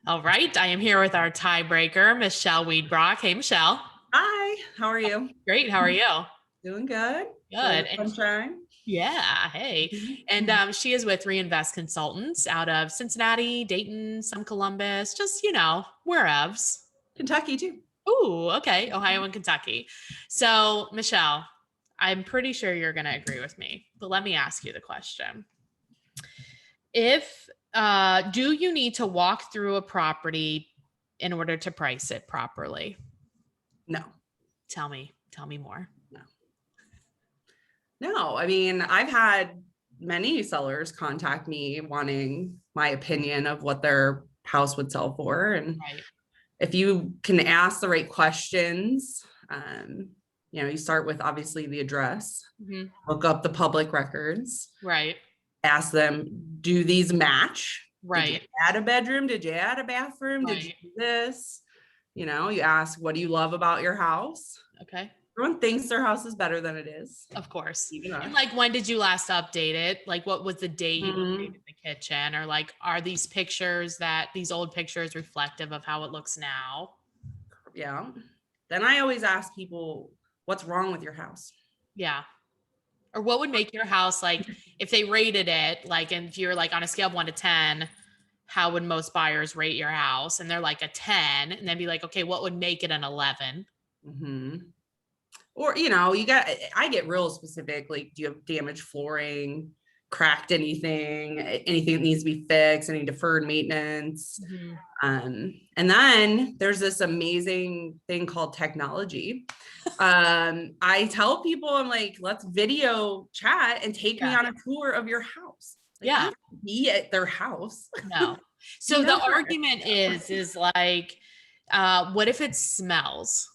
All right. I am here with our tiebreaker, Michelle Weedbrock. Hey, Michelle. Hi, how are you? Great. How are you? Doing good. Enjoy Good. the sunshine. Yeah. Hey. And Mhm. she is with Reinvest Consultants out of Cincinnati, Dayton, some Columbus, just, wherevs. Kentucky too. Ooh, okay. Ohio and Kentucky. So, Michelle, I'm pretty sure you're going to agree with me, but let me ask you the question. If Do you need to walk through a property in order to price it properly? No, Tell me more. no, no. I mean, I've had many sellers contact me wanting my opinion of what their house would sell for. And Right. if you can ask the right questions, you start with obviously the address, Mhm. look up the public records, Right. ask them, do these match? Did you Right. add a bedroom? Did you add a bathroom? Did you Right. do this? You ask, what do you love about your house? Okay. Everyone thinks their house is better than it is, Of course. even And us. like, when did you last update it? Like, what was the date you Mhm. updated the kitchen? Or like, are these old pictures reflective of how it looks now? Yeah. Then I always ask people, what's wrong with your house? Yeah. Or what would make your house, like, if they rated it, like, and if you're like on a scale of 1 to 10, how would most buyers rate your house? And they're like a 10, and then be like, okay, what would make it an 11? Hmm. Or, I get real specific. Like, do you have damaged flooring, cracked anything that needs to be fixed, any deferred maintenance? Mhm. And then there's this amazing thing called technology. I tell people, I'm like, let's video chat and take me Yeah. on a tour of your house. Like, I Yeah. don't have to be at their house. No. You So the know, argument is like, what if it smells?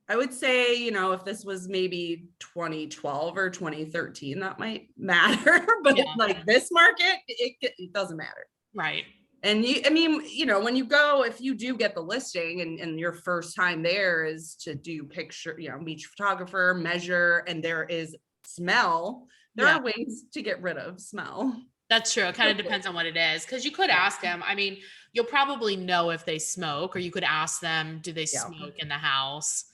I would say, if this was maybe 2012 or 2013, that might matter. But Yeah. like this market, it doesn't matter. Right. And I mean, when you go, if you do get the listing and your first time there is to do picture, meet your photographer, measure, and there is smell, there Yeah. are ways to get rid of smell. That's true. It kind of depends on what it is. Cause you could Yeah. ask them. I mean, you'll probably know if they smoke, or you could ask them, do they Yeah. smoke in the house?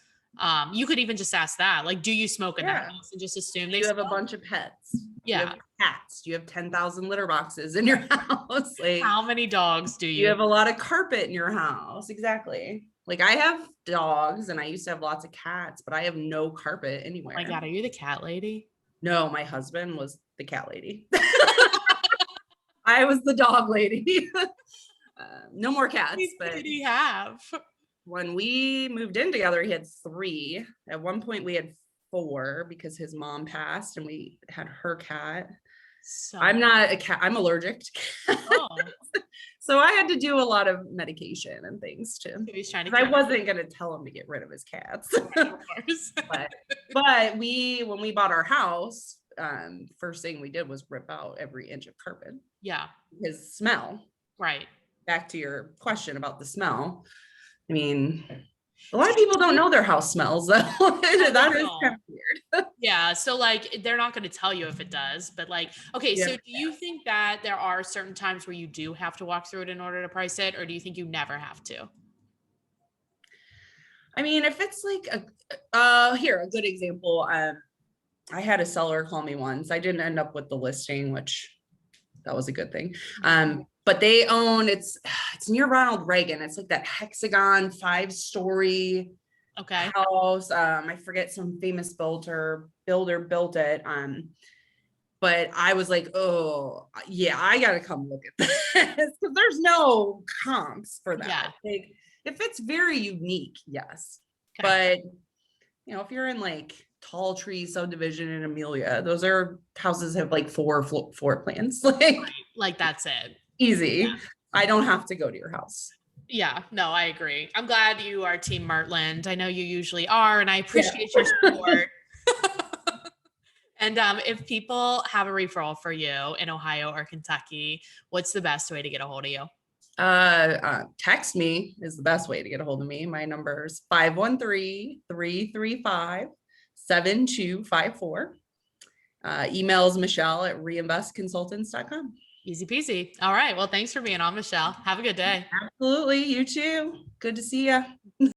You could even just ask that, like, do you smoke in the Yeah. house, and just assume Do they you have a smoke? bunch of pets? Do you Yeah. have cats? Do you have 10,000 litter boxes in your house? Like, How many dogs do you you? have a lot of carpet in your house. Exactly. Like, I have dogs and I used to have lots of cats, but I have no carpet Oh my anywhere. God, are you the cat lady? No, my husband was the cat lady. I was the dog lady. No more cats, How but did he have? when we moved in together, he had three. At one point, we had four because his mom passed and we had her cat. So, I'm not a cat, I'm allergic to cats. oh, So I had to do a lot of medication and things too. so he's trying to Because I keep wasn't going to tell him to get rid of his cats. right, of course. but but when we bought our house, first thing we did was rip out every inch of carpet. Yeah, His smell. right. Back to your question about the smell. I mean, a lot of people don't know their house smells though. No, they That is kind don't. of weird. Yeah, so like, they're not going to tell you if it does, but like, okay, so Yeah. do you think that there are certain times where you do have to walk through it in order to price it, or do you think you never have to? I mean, if it's like a good example. I had a seller call me once. I didn't end up with the listing, which that was a good thing. But they own it's near Ronald Reagan. It's like that hexagon 5-story Okay. house. I forget, some famous builder built it. But I was like, oh yeah, I gotta come look at this because there's no comps for Yeah. that. Like, if it's very unique, yes. Okay. But if you're in like Tall Tree subdivision in Amelia, those are houses have like four floor plans. Like, Like, that's it. easy. I don't have to go to your house. Yeah, no, I agree. I'm glad you are Team Martland. I know you usually are, and I Yeah. appreciate your support. And if people have a referral for you in Ohio or Kentucky, what's the best way to get a hold of you? Text me is the best way to get a hold of me. My number is 513-335-7254. Emails Michelle at reinvestconsultants.com. Easy peasy. All right. Well, thanks for being on, Michelle. Have a good day. Absolutely. You too. Good to see you.